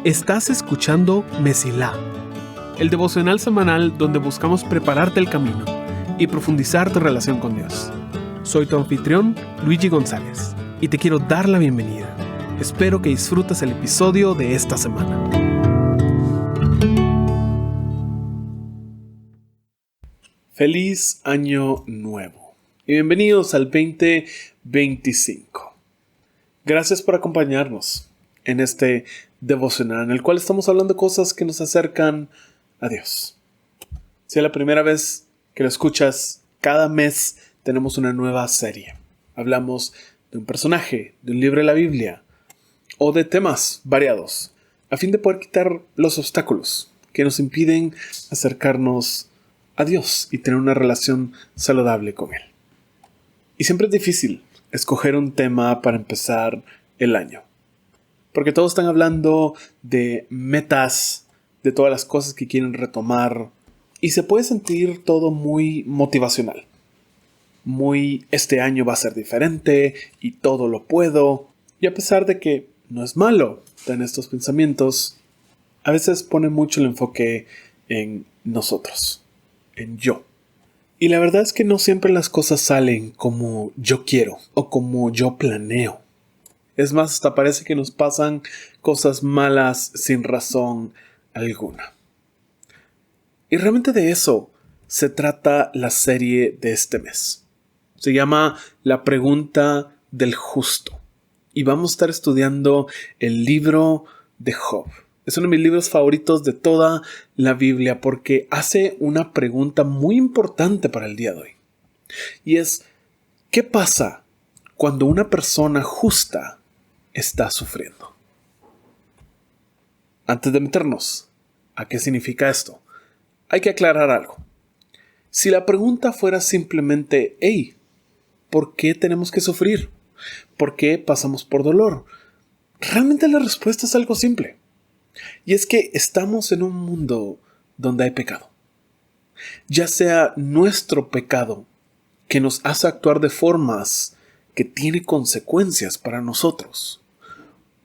Estás escuchando Mesilá, el devocional semanal donde buscamos prepararte el camino y profundizar tu relación con Dios. Soy tu anfitrión, Luigi González, y te quiero dar la bienvenida. Espero que disfrutes el episodio de esta semana. Feliz Año Nuevo y bienvenidos al 2025. Gracias por acompañarnos en este devocional en el cual estamos hablando de cosas que nos acercan a Dios. Si es la primera vez que lo escuchas, cada mes tenemos una nueva serie. Hablamos de un personaje, de un libro de la Biblia o de temas variados a fin de poder quitar los obstáculos que nos impiden acercarnos a Dios y tener una relación saludable con Él. Y siempre es difícil escoger un tema para empezar el año, porque todos están hablando de metas, de todas las cosas que quieren retomar, y se puede sentir todo muy motivacional. Muy, este año va a ser diferente, y todo lo puedo. Y a pesar de que no es malo tener estos pensamientos, a veces pone mucho el enfoque en nosotros, en yo. Y la verdad es que no siempre las cosas salen como yo quiero, o como yo planeo. Es más, hasta parece que nos pasan cosas malas sin razón alguna. Y realmente de eso se trata la serie de este mes. Se llama La Pregunta del Justo. Y vamos a estar estudiando el libro de Job. Es uno de mis libros favoritos de toda la Biblia porque hace una pregunta muy importante para el día de hoy. Y es, ¿qué pasa cuando una persona justa está sufriendo? Antes de meternos a qué significa esto, hay que aclarar algo. Si la pregunta fuera simplemente, hey, ¿por qué tenemos que sufrir? ¿Por qué pasamos por dolor? Realmente la respuesta es algo simple. Y es que estamos en un mundo donde hay pecado. Ya sea nuestro pecado que nos hace actuar de formas que tienen consecuencias para nosotros,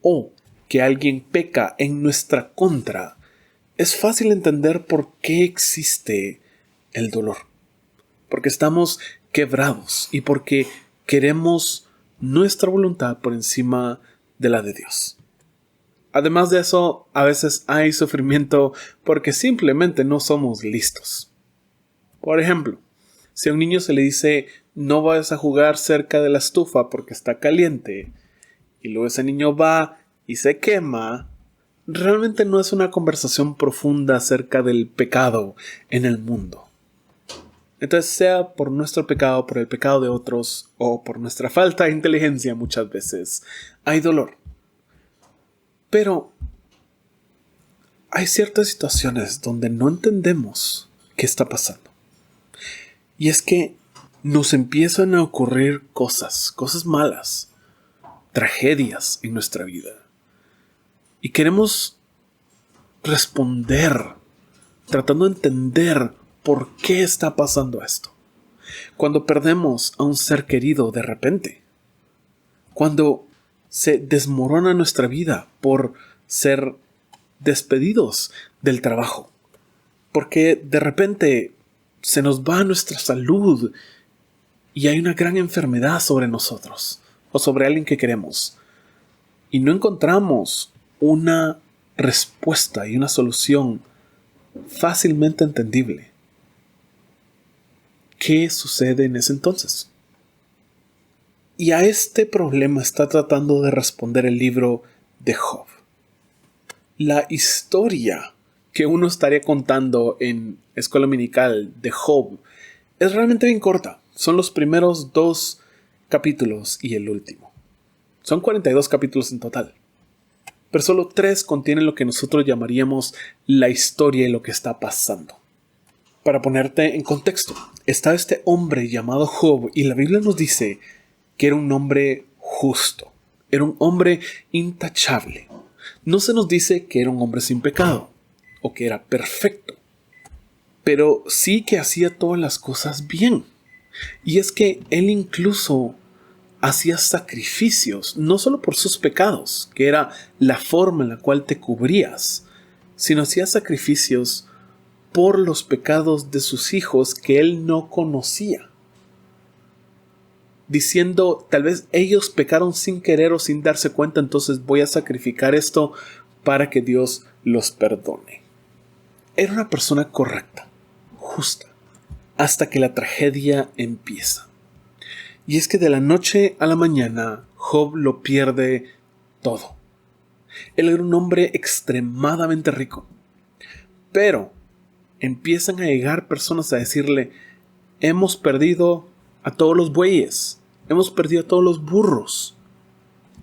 o que alguien peca en nuestra contra, es fácil entender por qué existe el dolor. Porque estamos quebrados y porque queremos nuestra voluntad por encima de la de Dios. Además de eso, a veces hay sufrimiento porque simplemente no somos listos. Por ejemplo, si a un niño se le dice no vayas a jugar cerca de la estufa porque está caliente, y luego ese niño va y se quema, realmente no es una conversación profunda acerca del pecado en el mundo. Entonces, sea por nuestro pecado, por el pecado de otros, o por nuestra falta de inteligencia muchas veces, hay dolor. Pero hay ciertas situaciones donde no entendemos qué está pasando. Y es que nos empiezan a ocurrir cosas malas, tragedias en nuestra vida. Y queremos responder, tratando de entender por qué está pasando esto. Cuando perdemos a un ser querido de repente. Cuando se desmorona nuestra vida por ser despedidos del trabajo. Porque de repente se nos va nuestra salud y hay una gran enfermedad sobre nosotros o sobre alguien que queremos. Y no encontramos una respuesta y una solución fácilmente entendible. ¿Qué sucede en ese entonces? Y a este problema está tratando de responder el libro de Job. La historia que uno estaría contando en escuela dominical de Job es realmente bien corta. Son los primeros 2 capítulos y el último. Son 42 capítulos en total. Pero solo 3 contienen lo que nosotros llamaríamos la historia y lo que está pasando. Para ponerte en contexto, está este hombre llamado Job y la Biblia nos dice que era un hombre justo. Era un hombre intachable. No se nos dice que era un hombre sin pecado o que era perfecto, pero sí que hacía todas las cosas bien. Y es que él incluso hacía sacrificios, no solo por sus pecados, que era la forma en la cual te cubrías, sino hacía sacrificios por los pecados de sus hijos que él no conocía. Diciendo, tal vez ellos pecaron sin querer o sin darse cuenta, entonces voy a sacrificar esto para que Dios los perdone. Era una persona correcta, justa, hasta que la tragedia empieza. Y es que de la noche a la mañana, Job lo pierde todo. Él era un hombre extremadamente rico, pero empiezan a llegar personas a decirle, hemos perdido a todos los bueyes, hemos perdido a todos los burros,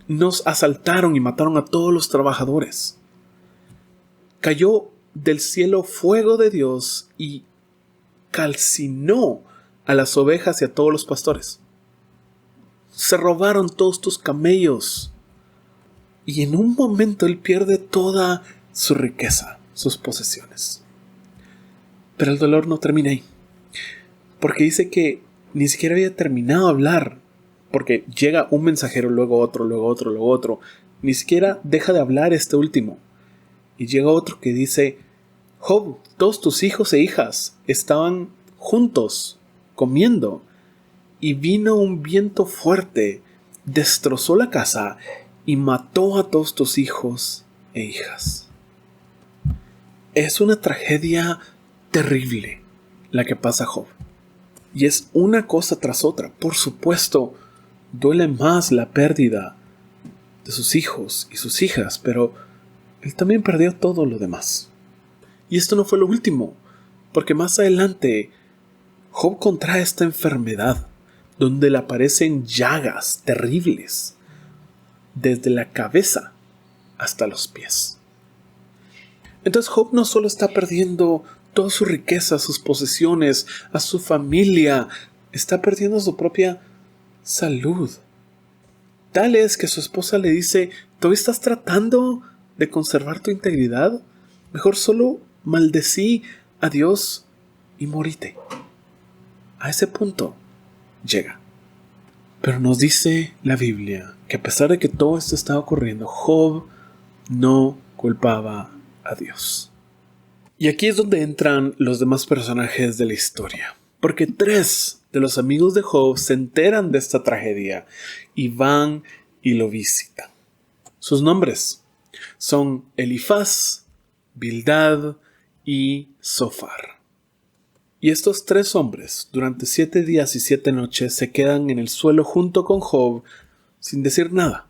nos asaltaron y mataron a todos los trabajadores. Cayó del cielo fuego de Dios y calcinó a las ovejas y a todos los pastores. Se robaron todos tus camellos. Y en un momento él pierde toda su riqueza, sus posesiones. Pero el dolor no termina ahí. Porque dice que ni siquiera había terminado de hablar. Porque llega un mensajero, luego otro, luego otro, luego otro. Ni siquiera deja de hablar este último. Y llega otro que dice, Job, todos tus hijos e hijas estaban juntos, comiendo. Y vino un viento fuerte, destrozó la casa y mató a todos tus hijos e hijas. Es una tragedia terrible la que pasa a Job. Y es una cosa tras otra. Por supuesto, duele más la pérdida de sus hijos y sus hijas, pero él también perdió todo lo demás. Y esto no fue lo último, porque más adelante Job contrae esta enfermedad, donde le aparecen llagas terribles, desde la cabeza hasta los pies. Entonces Job no solo está perdiendo toda su riqueza, sus posesiones, a su familia, está perdiendo su propia salud. Tal es que su esposa le dice, ¿todavía estás tratando de conservar tu integridad? Mejor solo maldecí a Dios y morite. A ese punto llega. Pero nos dice la Biblia que a pesar de que todo esto estaba ocurriendo, Job no culpaba a Dios. Y aquí es donde entran los demás personajes de la historia. Porque 3 de los amigos de Job se enteran de esta tragedia y van y lo visitan. Sus nombres son Elifaz, Bildad y Zofar. Y estos 3 hombres, durante 7 días y 7 noches, se quedan en el suelo junto con Job sin decir nada,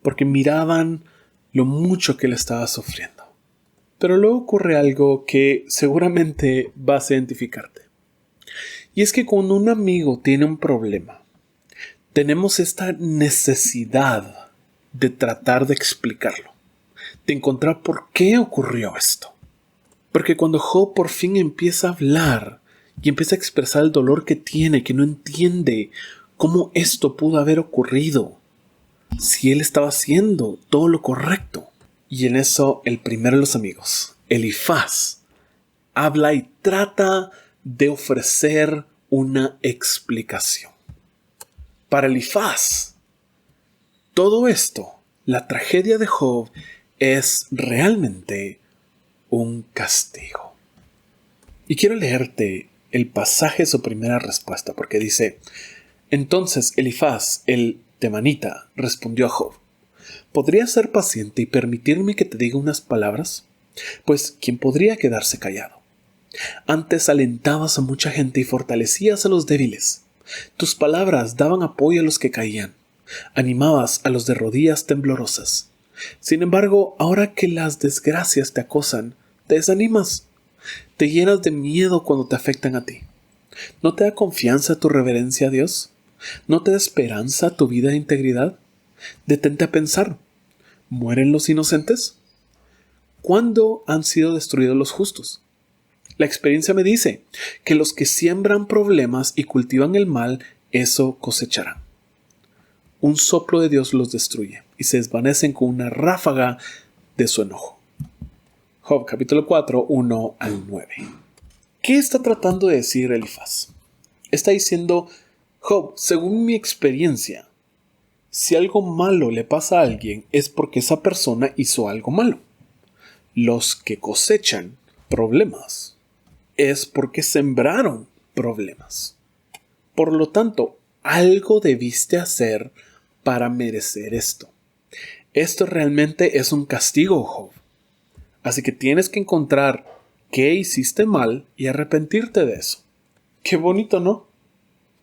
porque miraban lo mucho que él estaba sufriendo. Pero luego ocurre algo que seguramente vas a identificarte. Y es que cuando un amigo tiene un problema, tenemos esta necesidad de tratar de explicarlo, de encontrar por qué ocurrió esto. Porque cuando Job por fin empieza a hablar y empieza a expresar el dolor que tiene, que no entiende cómo esto pudo haber ocurrido, si él estaba haciendo todo lo correcto. Y en eso el primero de los amigos, Elifaz, habla y trata de ofrecer una explicación. Para Elifaz, todo esto, la tragedia de Job, es realmente un castigo. Y quiero leerte el pasaje de su primera respuesta, porque dice, entonces Elifaz, el temanita, respondió a Job, ¿podrías ser paciente y permitirme que te diga unas palabras? Pues, ¿quién podría quedarse callado? Antes alentabas a mucha gente y fortalecías a los débiles. Tus palabras daban apoyo a los que caían. Animabas a los de rodillas temblorosas. Sin embargo, ahora que las desgracias te acosan, te desanimas. Te llenas de miedo cuando te afectan a ti. ¿No te da confianza tu reverencia a Dios? ¿No te da esperanza tu vida de integridad? Detente a pensar. ¿Mueren los inocentes? ¿Cuándo han sido destruidos los justos? La experiencia me dice que los que siembran problemas y cultivan el mal, eso cosecharán. Un soplo de Dios los destruye y se desvanecen con una ráfaga de su enojo. Job capítulo 4, 1 al 9. ¿Qué está tratando de decir Elifaz? Está diciendo, Job, según mi experiencia, Si algo malo le pasa a alguien es porque esa persona hizo algo malo. Los que cosechan problemas es porque sembraron problemas. Por lo tanto, algo debiste hacer para merecer esto. Esto realmente es un castigo, Job. Así que tienes que encontrar qué hiciste mal y arrepentirte de eso. Qué bonito, ¿no?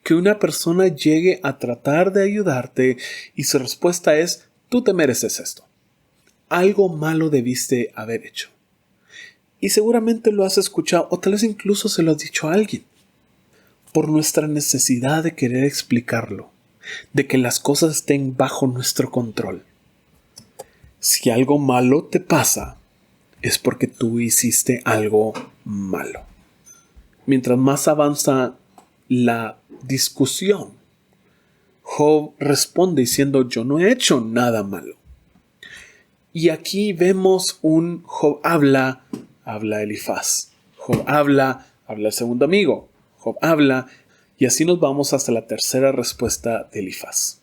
Que una persona llegue a tratar de ayudarte y su respuesta es: tú te mereces esto. Algo malo debiste haber hecho. Y seguramente lo has escuchado o tal vez incluso se lo has dicho a alguien. Por nuestra necesidad de querer explicarlo, de que las cosas estén bajo nuestro control. Si algo malo te pasa, es porque tú hiciste algo malo. Mientras más avanza la discusión, Job responde diciendo: yo no he hecho nada malo. Y aquí vemos un Job habla Elifaz. Job habla el segundo amigo. Job habla, y así nos vamos hasta la tercera respuesta de Elifaz.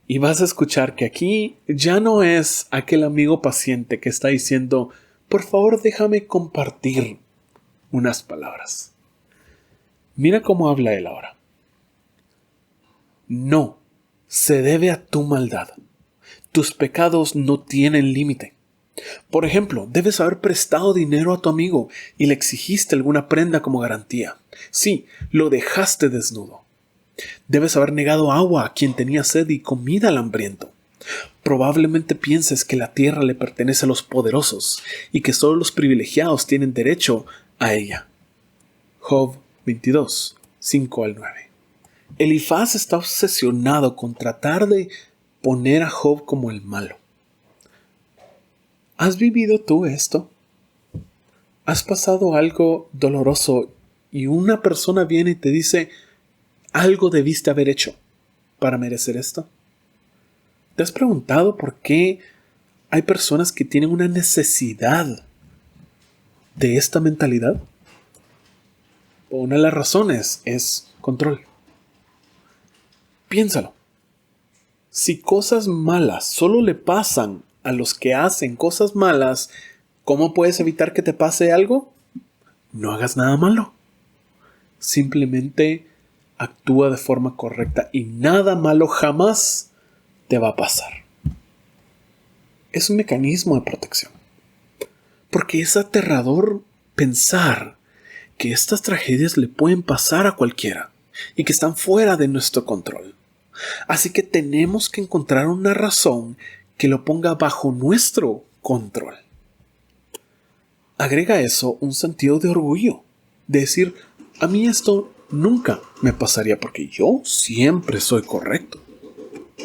Y vas a escuchar que aquí ya no es aquel amigo paciente que está diciendo: por favor, déjame compartir unas palabras. Mira cómo habla él ahora. No, se debe a tu maldad. Tus pecados no tienen límite. Por ejemplo, debes haber prestado dinero a tu amigo y le exigiste alguna prenda como garantía. Sí, lo dejaste desnudo. Debes haber negado agua a quien tenía sed y comida al hambriento. Probablemente pienses que la tierra le pertenece a los poderosos y que solo los privilegiados tienen derecho a ella. Job 22, 5 al 9. Elifaz está obsesionado con tratar de poner a Job como el malo. ¿Has vivido tú esto? ¿Has pasado algo doloroso y una persona viene y te dice: algo debiste haber hecho para merecer esto? ¿Te has preguntado por qué hay personas que tienen una necesidad de esta mentalidad? Una de las razones es control. Piénsalo. Si cosas malas solo le pasan a los que hacen cosas malas, ¿cómo puedes evitar que te pase algo? No hagas nada malo. Simplemente actúa de forma correcta y nada malo jamás te va a pasar. Es un mecanismo de protección. Porque es aterrador pensar que estas tragedias le pueden pasar a cualquiera y que están fuera de nuestro control. Así que tenemos que encontrar una razón que lo ponga bajo nuestro control. Agrega a eso un sentido de orgullo, de decir: a mí esto nunca me pasaría porque yo siempre soy correcto.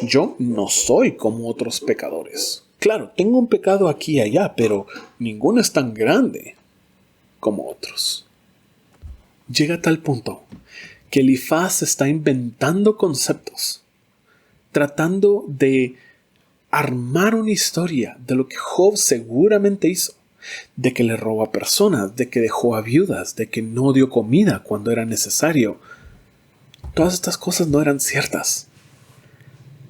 Yo no soy como otros pecadores. Claro, tengo un pecado aquí y allá, pero ninguno es tan grande como otros. Llega a tal punto que Elifaz está inventando conceptos, tratando de armar una historia de lo que Job seguramente hizo, de que le robó a personas, de que dejó a viudas, de que no dio comida cuando era necesario. Todas estas cosas no eran ciertas.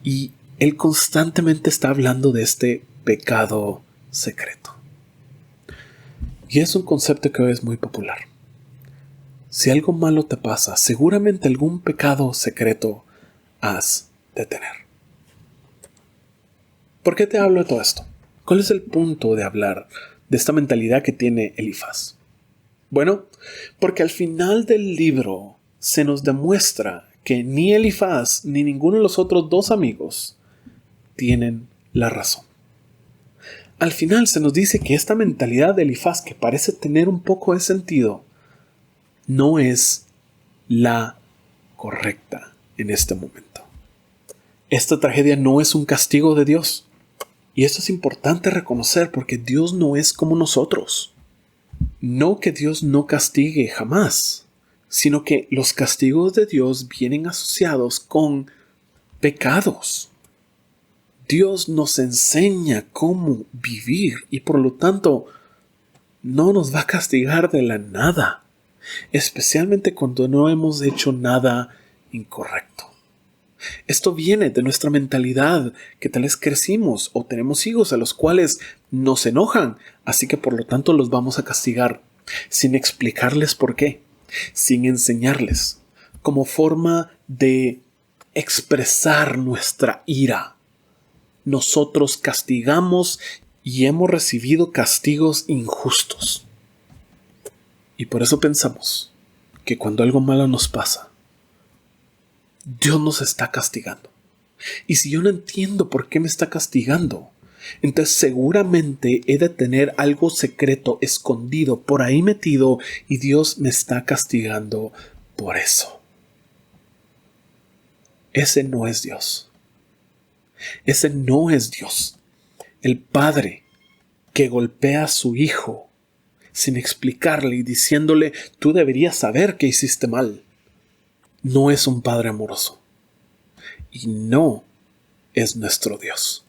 Y él constantemente está hablando de este pecado secreto. Y es un concepto que hoy es muy popular. Si algo malo te pasa, seguramente algún pecado secreto has de tener. ¿Por qué te hablo de todo esto? ¿Cuál es el punto de hablar de esta mentalidad que tiene Elifaz? Bueno, porque al final del libro se nos demuestra que ni Elifaz ni ninguno de los otros dos amigos tienen la razón. Al final se nos dice que esta mentalidad de Elifaz, que parece tener un poco de sentido, no es la correcta en este momento. Esta tragedia no es un castigo de Dios. Y esto es importante reconocer porque Dios no es como nosotros. No que Dios no castigue jamás, sino que los castigos de Dios vienen asociados con pecados. Dios nos enseña cómo vivir y por lo tanto no nos va a castigar de la nada, especialmente cuando no hemos hecho nada incorrecto. Esto viene de nuestra mentalidad, que tal vez crecimos o tenemos hijos a los cuales nos enojan, así que por lo tanto los vamos a castigar, sin explicarles por qué, sin enseñarles, como forma de expresar nuestra ira. Nosotros castigamos y hemos recibido castigos injustos. Y por eso pensamos que cuando algo malo nos pasa, Dios nos está castigando. Y si yo no entiendo por qué me está castigando, entonces seguramente he de tener algo secreto, escondido, por ahí metido, y Dios me está castigando por eso. Ese no es Dios. Ese no es Dios. El padre que golpea a su hijo sin explicarle y diciéndole, tú deberías saber que hiciste mal, no es un padre amoroso. Y no es nuestro Dios.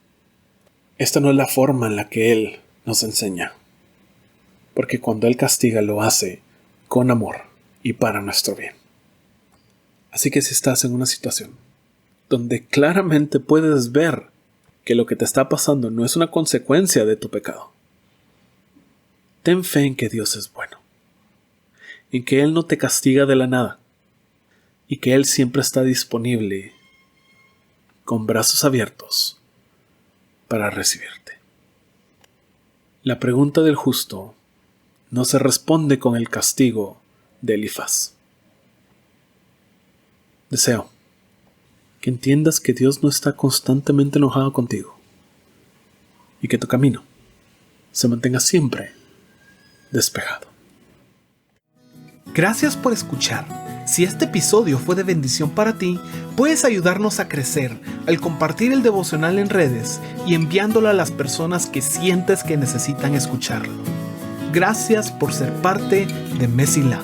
Esta no es la forma en la que Él nos enseña. Porque cuando Él castiga lo hace con amor y para nuestro bien. Así que si estás en una situación donde claramente puedes ver que lo que te está pasando no es una consecuencia de tu pecado, ten fe en que Dios es bueno, en que Él no te castiga de la nada y que Él siempre está disponible con brazos abiertos para recibirte. La pregunta del justo no se responde con el castigo de Elifaz. Deseo que entiendas que Dios no está constantemente enojado contigo y que tu camino se mantenga siempre despejado. Gracias por escuchar. Si este episodio fue de bendición para ti, puedes ayudarnos a crecer al compartir el devocional en redes y enviándolo a las personas que sientes que necesitan escucharlo. Gracias por ser parte de Mesilá.